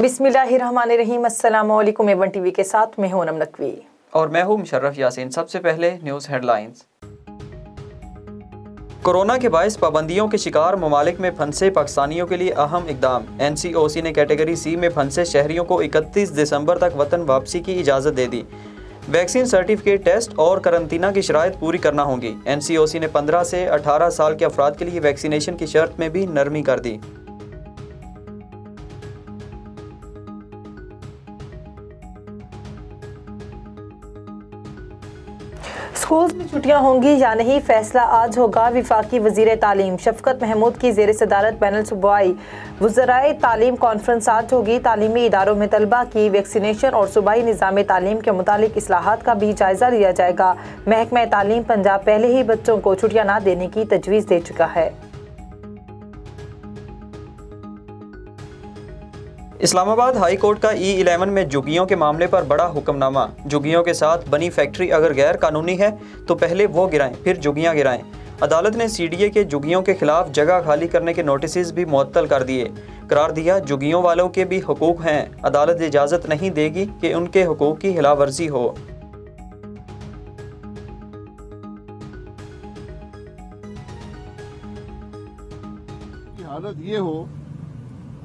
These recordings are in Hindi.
बिस्मिल्लाहिर्रहमानिर्रहीम। अस्सलाम वालेकुम। A1 टीवी के साथ मैं हूं नम नकवी और मैं हूं मुशर्रफ यासीन। सबसे पहले न्यूज़ हेडलाइंस। कोरोना के बायस पाबंदियों के शिकार ममालिक में फंसे पाकिस्तानियों के लिए अहम इकदाम। NCOC ने कैटेगरी C में फंसे शहरियों को 31 दिसंबर तक वतन वापसी की इजाज़त दे दी। वैक्सीन सर्टिफिकेट, टेस्ट और करंतना की शराइत पूरी करना होगी। NCOC ने 15 से 18 साल के अफराद के लिए वैक्सीनेशन की शर्त में भी नरमी कर दी। स्कूल में छुट्टियां होंगी या नहीं, फैसला आज होगा। वफाकी वज़ीर तालीम शफकत महमूद की ज़ेर सदारत बैनुल सूबाई वज़राए तालीम कॉन्फ्रेंस आज होगी। तालीमी इदारों में तलबा की वैक्सीनेशन और सूबाई निज़ाम तालीम के मुतालिक इस्लाहात का भी जायज़ा लिया जाएगा। महकमा तालीम पंजाब पहले ही बच्चों को छुट्टियां न देने की तजवीज़ दे चुका है। इस्लामाबाद हाई कोर्ट का E11 में झुग्गियों के मामले पर बड़ा हुक्मनामा। झुग्गियों के साथ बनी फैक्ट्री अगर गैर कानूनी है तो पहले वो गिराएं, फिर झुग्गियां गिराएं। अदालत ने CDA के झुग्गियों के खिलाफ जगह खाली करने के नोटिस भी मुअत्तल कर दिए। करार दिया झुग्गियों वालों के भी हुकूक हैं, अदालत इजाज़त नहीं देगी कि उनके हुकूक की खिलाफवर्जी हो। हालत ये हो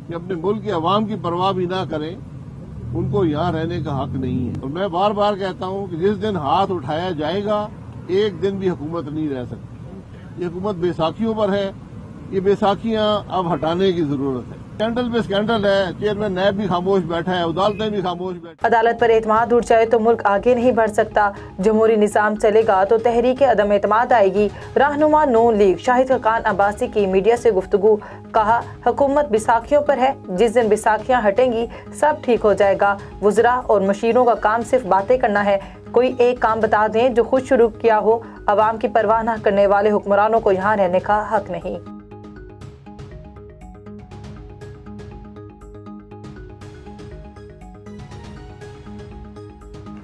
कि अपने मुल्क के अवाम की परवाह भी ना करें, उनको यहाँ रहने का हक नहीं है। और मैं बार बार कहता हूँ कि जिस दिन हाथ उठाया जाएगा एक दिन भी हुकूमत नहीं रह सकती। ये हुकूमत बैसाखियों पर है, ये बैसाखियां अब हटाने की जरूरत है। स्कैंडल पे स्कैंडल है, चेयरमैन नैब भी खामोश बैठा है, अदालतें भी खामोश बैठा। अदालत पर एतमाद उठ जाए तो मुल्क आगे नहीं बढ़ सकता। जमहूरी निज़ाम चलेगा तो तहरीक अदम एतमाद आएगी। रहनुमा नून लीग शाहिद खान अब्बासी की मीडिया से गुफ्तगू, कहा हुकूमत बैसाखियों पर है, जिस दिन बैसाखियां हटेंगी सब ठीक हो जाएगा। वुज़रा और मशीरों का काम सिर्फ बातें करना है। कोई एक काम बता दें जो खुद शुरू किया हो। अवाम की परवाह न करने वाले हुक्मरानों को यहाँ रहने का हक नहीं।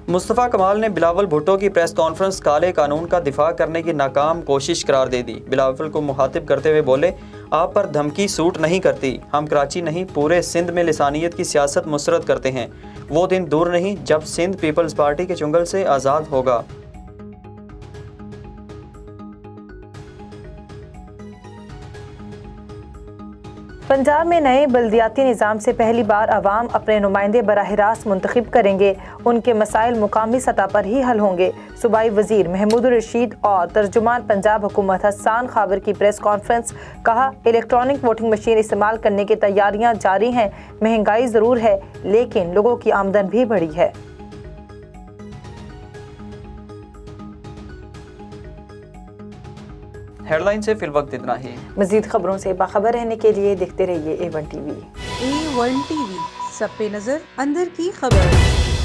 मुस्तफ़ा कमाल ने बिलावल भुट्टो की प्रेस कॉन्फ्रेंस काले कानून का दिफा करने की नाकाम कोशिश करार दे दी। बिलावल को मुखातिब करते हुए बोले, आप पर धमकी सूट नहीं करती। हम कराची नहीं पूरे सिंध में लिसानियत की सियासत मुसरत करते हैं। वो दिन दूर नहीं जब सिंध पीपल्स पार्टी के चुंगल से आज़ाद होगा। पंजाब में नए बल्दियाती निज़ाम से पहली बार अवाम अपने नुमाइंदे बराह रास्त मुंतखब करेंगे। उनके मसाइल मुकामी सतह पर ही हल होंगे। सूबाई वज़ीर महमूद रशीद और तर्जुमान पंजाब हुकूमत हसन खाबर की प्रेस कॉन्फ्रेंस, कहा इलेक्ट्रॉनिक वोटिंग मशीन इस्तेमाल करने की तैयारियां जारी हैं। महंगाई ज़रूर है लेकिन लोगों की आमदन भी बढ़ी है। हेडलाइन से फिलवक्त इतना ही। मज़ीद खबरों से बाखबर रहने के लिए देखते रहिए A1 टीवी। A1 टीवी, सब पे नजर, अंदर की खबर।